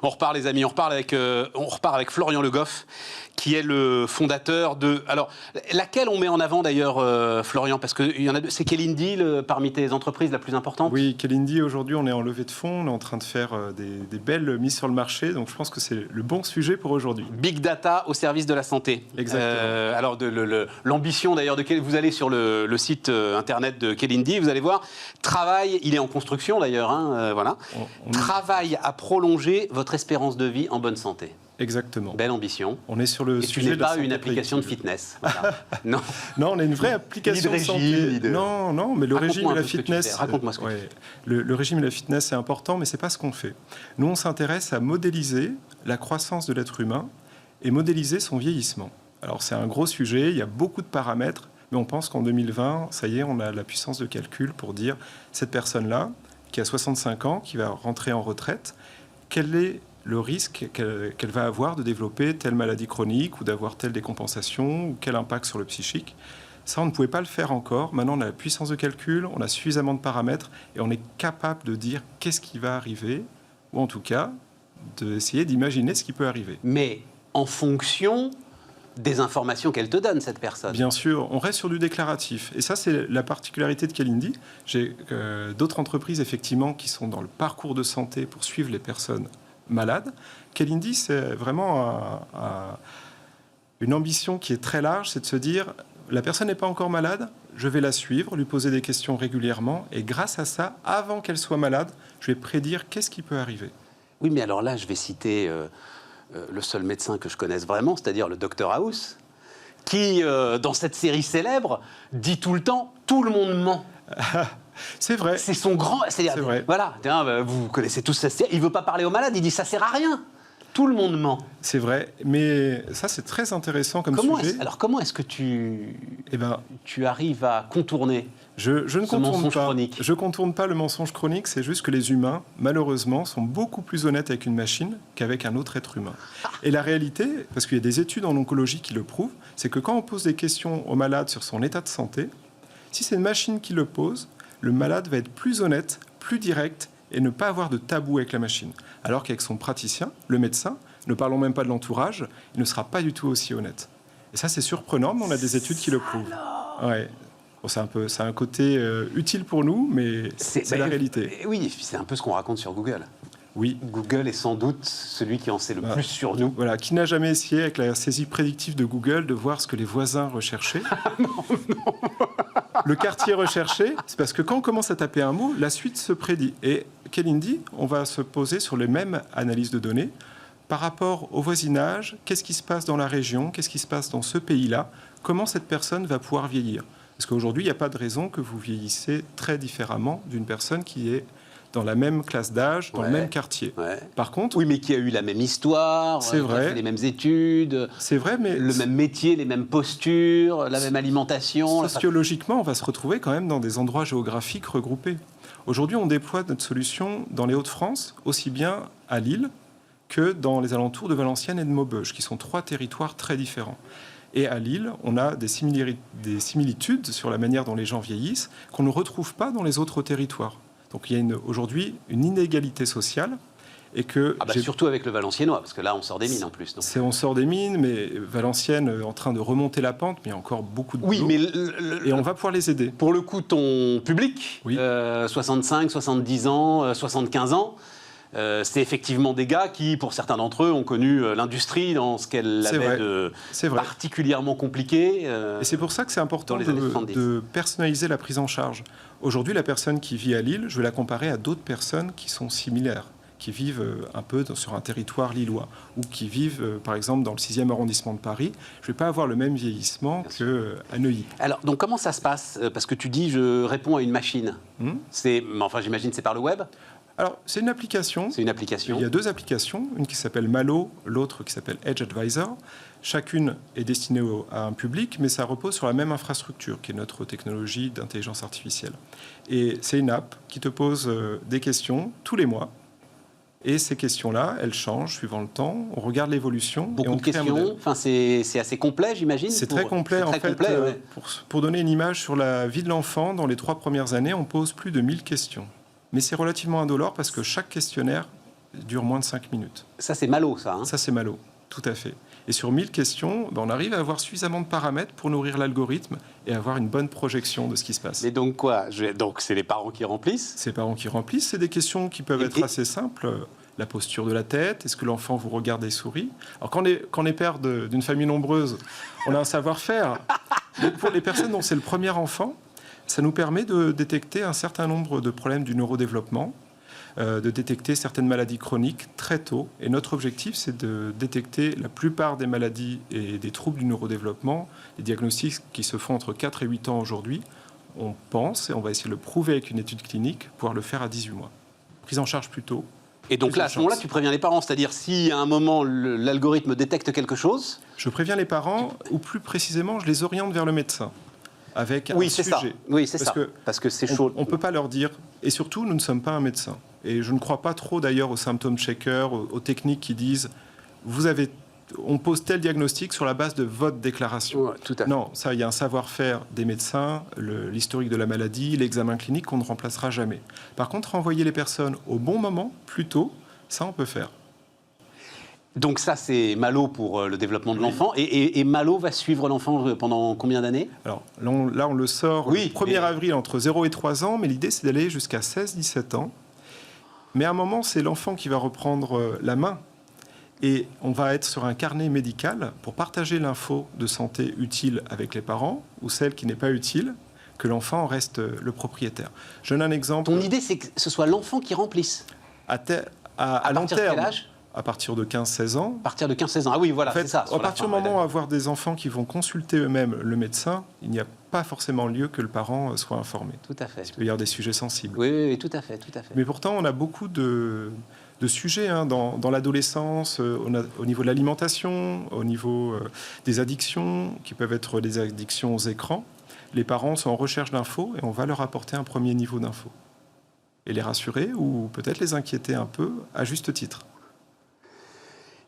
On repart, les amis, on repart avec Florian Le Goff, qui est le fondateur de... Alors, laquelle on met en avant d'ailleurs, Florian? Parce que c'est Kelindi, parmi tes entreprises la plus importante? Oui, Kelindi, aujourd'hui, on est en levée de fonds, on est en train de faire des belles mises sur le marché, donc je pense que c'est le bon sujet pour aujourd'hui. Big Data au service de la santé. Exactement. Alors, l'ambition d'ailleurs, vous allez sur le site internet de Kelindi, vous allez voir, il est en construction d'ailleurs, hein, voilà. Travaille à prolonger votre espérance de vie en bonne santé. Exactement. Belle ambition. On est sur le sujet de la santé. Tu n'es pas une application de fitness. Voilà. Non. Non, on est une vraie application de santé. Non, mais le régime et la fitness. Raconte-moi ce que tu fais. Le régime et la fitness, c'est important, mais c'est pas ce qu'on fait. Nous, on s'intéresse à modéliser la croissance de l'être humain et modéliser son vieillissement. Alors, c'est un gros sujet. Il y a beaucoup de paramètres, mais on pense qu'en 2020, ça y est, on a la puissance de calcul pour dire cette personne-là, qui a 65 ans, qui va rentrer en retraite, quel est le risque qu'elle va avoir de développer telle maladie chronique ou d'avoir telle décompensation ou quel impact sur le psychique. Ça, on ne pouvait pas le faire encore. Maintenant, on a la puissance de calcul, on a suffisamment de paramètres et on est capable de dire qu'est-ce qui va arriver, ou en tout cas, d'essayer d'imaginer ce qui peut arriver. Mais en fonction des informations qu'elle te donne, cette personne. Bien sûr, on reste sur du déclaratif. Et ça, c'est la particularité de Kelindi. J'ai d'autres entreprises, effectivement, qui sont dans le parcours de santé pour suivre les personnes malade. Kelindi, c'est vraiment une ambition qui est très large, c'est de se dire, la personne n'est pas encore malade, je vais la suivre, lui poser des questions régulièrement, et grâce à ça, avant qu'elle soit malade, je vais prédire qu'est-ce qui peut arriver. Oui, mais alors là, je vais citer le seul médecin que je connaisse vraiment, c'est-à-dire le Dr House, qui, dans cette série célèbre, dit tout le temps, tout le monde ment. C'est vrai. C'est son grand... C'est vrai. Voilà, vous connaissez tous ça. Il ne veut pas parler aux malades, il dit ça sert à rien. Tout le monde ment. C'est vrai, mais ça c'est très intéressant comme sujet. Alors comment est-ce que tu arrives à contourner je ne ce mensonge chronique? Je ne contourne pas le mensonge chronique, c'est juste que les humains, malheureusement, sont beaucoup plus honnêtes avec une machine qu'avec un autre être humain. Et la réalité, parce qu'il y a des études en oncologie qui le prouvent, c'est que quand on pose des questions au malade sur son état de santé, si c'est une machine qui le pose, le malade va être plus honnête, plus direct et ne pas avoir de tabou avec la machine. Alors qu'avec son praticien, le médecin, ne parlons même pas de l'entourage, il ne sera pas du tout aussi honnête. Et ça, c'est surprenant, mais on a des études qui le prouvent. Ouais. Bon, c'est un côté utile pour nous, mais c'est la réalité. Oui, c'est un peu ce qu'on raconte sur Google. Oui. Google est sans doute celui qui en sait le plus sur nous. Voilà, qui n'a jamais essayé avec la saisie prédictive de Google de voir ce que les voisins recherchaient? Non. Le quartier recherché, c'est parce que quand on commence à taper un mot, la suite se prédit. Et Kelindi, on va se poser sur les mêmes analyses de données par rapport au voisinage, qu'est-ce qui se passe dans la région, qu'est-ce qui se passe dans ce pays-là, comment cette personne va pouvoir vieillir. Parce qu'aujourd'hui, il n'y a pas de raison que vous vieillissez très différemment d'une personne qui est dans la même classe d'âge, dans le même quartier. Ouais. Par contre... Oui, mais qui a eu la même histoire, c'est vrai, qui a fait les mêmes études, c'est vrai, mais le même métier, les mêmes postures, la même alimentation. Sociologiquement, on va se retrouver quand même dans des endroits géographiques regroupés. Aujourd'hui, on déploie notre solution dans les Hauts-de-France, aussi bien à Lille que dans les alentours de Valenciennes et de Maubeuge, qui sont 3 territoires très différents. Et à Lille, on a des similitudes sur la manière dont les gens vieillissent qu'on ne retrouve pas dans les autres territoires. Donc il y a aujourd'hui une inégalité sociale. Et que surtout avec le valenciennois, parce que là on sort des mines en plus. On sort des mines, mais Valenciennes est en train de remonter la pente, mais il y a encore beaucoup de boulot. Oui, mais et on va pouvoir les aider. Pour le coup, ton public, 65, 70 ans, 75 ans, c'est effectivement des gars qui, pour certains d'entre eux, ont connu l'industrie dans ce qu'elle avait de particulièrement compliqué. Et c'est pour ça que c'est important de personnaliser la prise en charge. Aujourd'hui, la personne qui vit à Lille, je vais la comparer à d'autres personnes qui sont similaires, qui vivent un peu sur un territoire lillois, ou qui vivent, par exemple, dans le 6e arrondissement de Paris. Je ne vais pas avoir le même vieillissement qu'à Neuilly. Alors, donc, comment ça se passe? Parce que tu dis, je réponds à une machine. Enfin, j'imagine, c'est par le web? Alors, c'est une application. C'est une application. Il y a 2 applications, une qui s'appelle Malo, l'autre qui s'appelle Edge Advisor. Chacune est destinée à un public, mais ça repose sur la même infrastructure, qui est notre technologie d'intelligence artificielle. Et c'est une app qui te pose des questions tous les mois. Et ces questions-là, elles changent suivant le temps. On regarde l'évolution. Beaucoup de questions. Enfin, c'est assez complet, j'imagine. C'est très complet. En fait, pour donner une image sur la vie de l'enfant, dans les 3 premières années, on pose plus de 1000 questions. Mais c'est relativement indolore parce que chaque questionnaire dure moins de 5 minutes. Ça, c'est Malo, ça. Hein. Ça, c'est Malo, tout à fait. Et sur 1000 questions, on arrive à avoir suffisamment de paramètres pour nourrir l'algorithme et avoir une bonne projection de ce qui se passe. Mais donc quoi? Donc c'est les parents qui remplissent? C'est les parents qui remplissent. C'est des questions qui peuvent être assez simples. La posture de la tête, est-ce que l'enfant vous regarde et sourit? Alors quand on est père d'une famille nombreuse, on a un savoir-faire. Mais pour les personnes dont c'est le premier enfant, ça nous permet de détecter un certain nombre de problèmes du neurodéveloppement, de détecter certaines maladies chroniques très tôt. Et notre objectif, c'est de détecter la plupart des maladies et des troubles du neurodéveloppement, les diagnostics qui se font entre 4 et 8 ans aujourd'hui. On pense, et on va essayer de le prouver avec une étude clinique, pouvoir le faire à 18 mois. Prise en charge plus tôt. Et donc là, à ce moment-là, tu préviens les parents, c'est-à-dire si à un moment l'algorithme détecte quelque chose... Je préviens les parents, ou plus précisément, je les oriente vers le médecin. Avec un sujet. Ça. Oui, c'est ça. Parce que c'est chaud. On ne peut pas leur dire... Et surtout, nous ne sommes pas un médecin. Et je ne crois pas trop d'ailleurs aux symptômes checkers, aux techniques qui disent on pose tel diagnostic sur la base de votre déclaration. Ouais, tout à fait. Non, ça, il y a un savoir-faire des médecins, l'historique de la maladie, l'examen clinique qu'on ne remplacera jamais. Par contre, renvoyer les personnes au bon moment, plus tôt, ça, on peut faire. Donc ça, c'est Malo pour le développement de l'enfant. Et Malo va suivre l'enfant pendant combien d'années? Alors là, on le sort le 1er avril entre 0 et 3 ans, mais l'idée, c'est d'aller jusqu'à 16-17 ans. Mais à un moment, c'est l'enfant qui va reprendre la main. Et on va être sur un carnet médical pour partager l'info de santé utile avec les parents ou celle qui n'est pas utile, que l'enfant reste le propriétaire. Je donne un exemple. Ton idée, c'est que ce soit l'enfant qui remplisse. À long terme. De quel âge? À partir de 15-16 ans. À partir de 15-16 ans, ah oui, voilà, en fait, c'est ça. À partir du moment où avoir des enfants qui vont consulter eux-mêmes le médecin, il n'y a pas forcément lieu que le parent soit informé. Tout à fait. Il peut y avoir des sujets sensibles. Oui, tout à fait, tout à fait. Mais pourtant, on a beaucoup de sujets dans l'adolescence, au niveau de l'alimentation, au niveau des addictions, qui peuvent être des addictions aux écrans. Les parents sont en recherche d'infos et on va leur apporter un premier niveau d'infos. Et les rassurer ou peut-être les inquiéter un peu, à juste titre.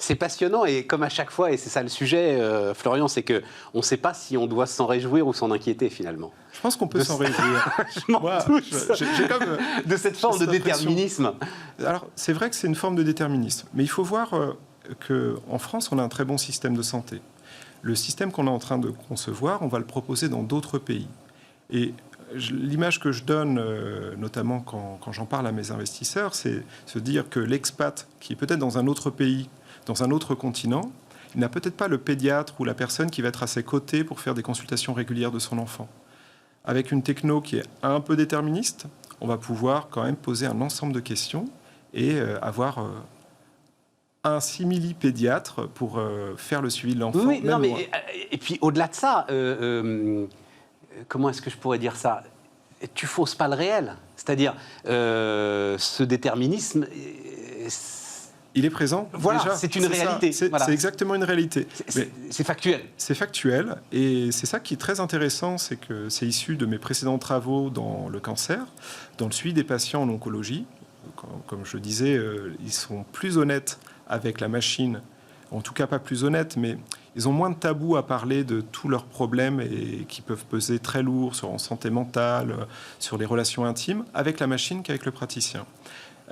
C'est passionnant et comme à chaque fois, et c'est ça le sujet, Florian, c'est qu'on ne sait pas si on doit s'en réjouir ou s'en inquiéter finalement. Je pense qu'on peut s'en réjouir. J'ai comme de cette forme de déterminisme. Alors, c'est vrai que c'est une forme de déterminisme. Mais il faut voir qu'en France, on a un très bon système de santé. Le système qu'on est en train de concevoir, on va le proposer dans d'autres pays. Et l'image que je donne, notamment quand j'en parle à mes investisseurs, c'est se dire que l'expat qui est peut-être dans un autre pays, dans un autre continent, il n'a peut-être pas le pédiatre ou la personne qui va être à ses côtés pour faire des consultations régulières de son enfant. Avec une techno qui est un peu déterministe, on va pouvoir quand même poser un ensemble de questions et avoir un simili-pédiatre pour faire le suivi de l'enfant. Oui, non, mais, et puis au-delà de ça, comment est-ce que je pourrais dire ça? Tu fausses pas le réel. C'est-à-dire, ce déterminisme... Il est présent. Voilà, c'est une réalité. C'est exactement une réalité. C'est factuel. C'est factuel. Et c'est ça qui est très intéressant, c'est que c'est issu de mes précédents travaux dans le cancer, dans le suivi des patients en oncologie. Comme je disais, ils sont plus honnêtes avec la machine. En tout cas, pas plus honnêtes, mais ils ont moins de tabous à parler de tous leurs problèmes et qui peuvent peser très lourd sur la santé mentale, sur les relations intimes, avec la machine qu'avec le praticien.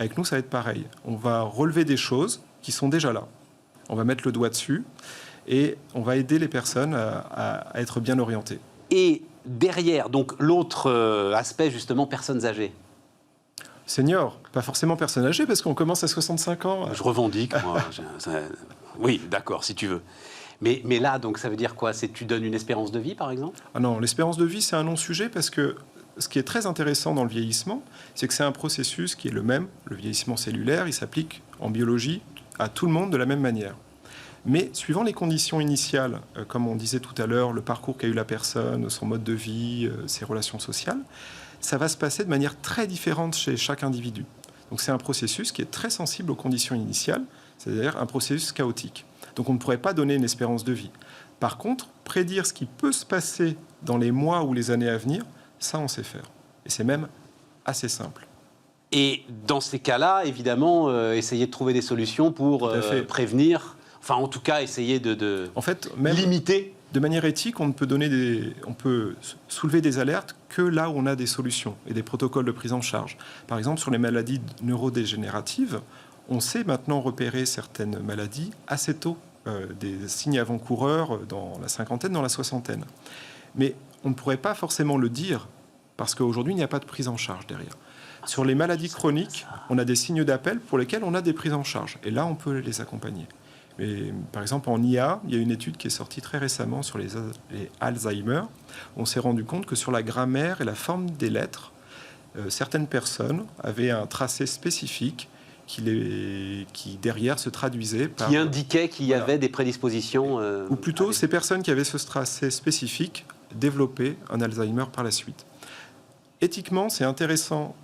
Avec nous, ça va être pareil. On va relever des choses qui sont déjà là. On va mettre le doigt dessus et on va aider les personnes à être bien orientées. Et derrière, donc l'autre aspect, justement, personnes âgées. Seniors, pas forcément personnes âgées, parce qu'on commence à 65 ans. Je revendique, moi. Oui, d'accord, si tu veux. Mais là, donc, ça veut dire quoi? C'est tu donnes une espérance de vie, par exemple? Ah non, l'espérance de vie, c'est un non-sujet, parce que ce qui est très intéressant dans le vieillissement, c'est que c'est un processus qui est le même. Le vieillissement cellulaire, il s'applique en biologie à tout le monde de la même manière. Mais suivant les conditions initiales, comme on disait tout à l'heure, le parcours qu'a eu la personne, son mode de vie, ses relations sociales, ça va se passer de manière très différente chez chaque individu. Donc c'est un processus qui est très sensible aux conditions initiales, c'est-à-dire un processus chaotique. Donc on ne pourrait pas donner une espérance de vie. Par contre, prédire ce qui peut se passer dans les mois ou les années à venir, ça, on sait faire. Et c'est même assez simple. Et dans ces cas-là, évidemment, essayer de trouver des solutions pour prévenir, enfin, en tout cas, essayer de en fait, même limiter. De manière éthique, on peut soulever des alertes que là où on a des solutions et des protocoles de prise en charge. Par exemple, sur les maladies neurodégénératives, On sait maintenant repérer certaines maladies assez tôt, des signes avant-coureurs dans la cinquantaine, dans la soixantaine. Mais on ne pourrait pas forcément le dire parce qu'aujourd'hui, il n'y a pas de prise en charge derrière. Sur les maladies chroniques, on a des signes d'appel pour lesquels on a des prises en charge. Et là, on peut les accompagner. Mais, par exemple, en IA, il y a une étude qui est sortie très récemment sur les Alzheimer. On s'est rendu compte que sur la grammaire et la forme des lettres, certaines personnes avaient un tracé spécifique qui derrière se traduisait par... Qui indiquait qu'il y avait des prédispositions... ou plutôt, ces personnes qui avaient ce tracé spécifique développaient un Alzheimer par la suite. Éthiquement, c'est intéressant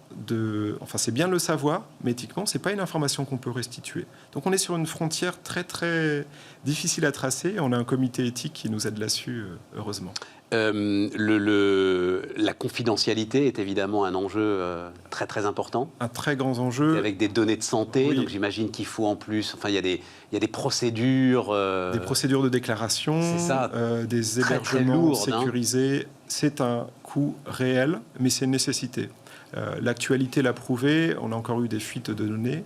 enfin, c'est bien de le savoir, mais éthiquement, c'est pas une information qu'on peut restituer. Donc, on est sur une frontière très, très difficile à tracer. On a un comité éthique qui nous aide là-dessus, heureusement. La confidentialité est évidemment un enjeu très, très important. Un très grand enjeu. Avec des données de santé, oui. Donc j'imagine qu'il faut en plus... Enfin, il y a des procédures... Des procédures de déclaration, des hébergements très lourdes, sécurisés. C'est un coût réel, mais c'est une nécessité. L'actualité l'a prouvé, on a encore eu des fuites de données.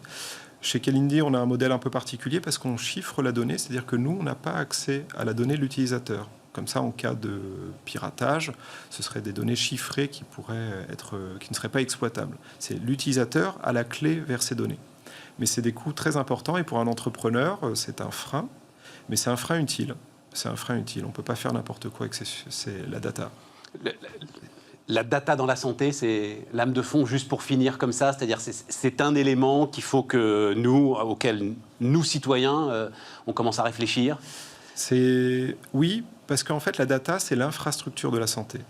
Chez Kalindi, on a un modèle un peu particulier parce qu'on chiffre la donnée, c'est-à-dire que nous, on n'a pas accès à la donnée de l'utilisateur. Comme ça, en cas de piratage, ce seraient des données chiffrées qui ne seraient pas exploitables. C'est l'utilisateur à la clé vers ces données. Mais c'est des coûts très importants et pour un entrepreneur, c'est un frein, mais c'est un frein utile. C'est un frein utile. On ne peut pas faire n'importe quoi avec la data. La data dans la santé, c'est l'âme de fond, juste pour finir comme ça, c'est-à-dire c'est un élément qu'il faut que auquel nous, citoyens, on commence à réfléchir. Oui, parce qu'en fait, la data, c'est l'infrastructure de la santé.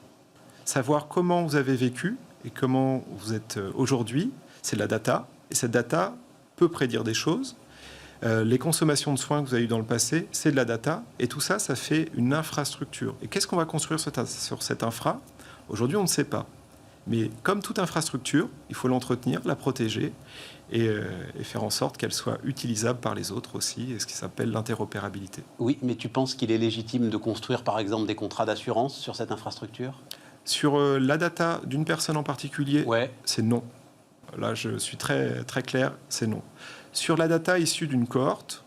Savoir comment vous avez vécu et comment vous êtes aujourd'hui, c'est de la data. Et cette data peut prédire des choses. Les consommations de soins que vous avez eues dans le passé, c'est de la data. Et tout ça, ça fait une infrastructure. Et qu'est-ce qu'on va construire sur cette infra ? Aujourd'hui, on ne sait pas. Mais comme toute infrastructure, il faut l'entretenir, la protéger et faire en sorte qu'elle soit utilisable par les autres aussi, et ce qui s'appelle l'interopérabilité. Oui, mais tu penses qu'il est légitime de construire, par exemple, des contrats d'assurance sur cette infrastructure ? Sur la data d'une personne en particulier, ouais. C'est non. Là, je suis très, très clair, c'est non. Sur la data issue d'une cohorte,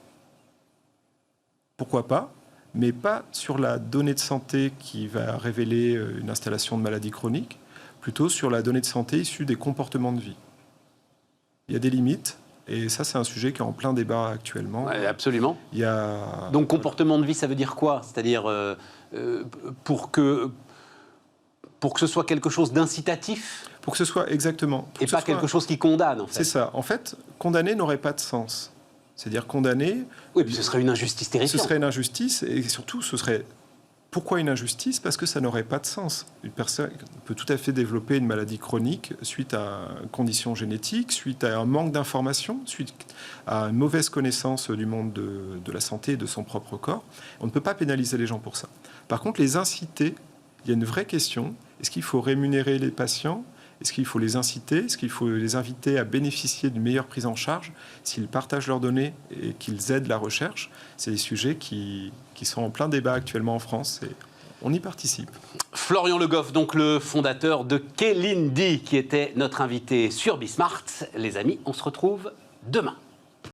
pourquoi pas ? Mais pas sur la donnée de santé qui va révéler une installation de maladie chronique, plutôt sur la donnée de santé issue des comportements de vie. Il y a des limites, et ça, c'est un sujet qui est en plein débat actuellement. Ouais, absolument. Il Donc, comportement de vie, ça veut dire quoi ? C'est-à-dire, pour que ce soit quelque chose d'incitatif ? Pour que ce soit exactement... Et pas quelque chose qui condamne, en fait. C'est ça. En fait, condamner n'aurait pas de sens. C'est-à-dire condamner... Oui, puis ce serait une injustice terrifiante. Ce serait une injustice, et surtout, ce serait... Pourquoi une injustice ? Parce que ça n'aurait pas de sens. Une personne peut tout à fait développer une maladie chronique suite à une condition génétique, suite à un manque d'information, suite à une mauvaise connaissance du monde de la santé et de son propre corps. On ne peut pas pénaliser les gens pour ça. Par contre, les inciter, il y a une vraie question. Est-ce qu'il faut rémunérer les patients ? Est-ce qu'il faut les inciter ? Est-ce qu'il faut les inviter à bénéficier d'une meilleure prise en charge s'ils partagent leurs données et qu'ils aident la recherche ? C'est des sujets qui sont en plein débat actuellement en France et on y participe. Florian Le Goff, donc le fondateur de Kalindi, qui était notre invité sur Bismart. Les amis, on se retrouve demain.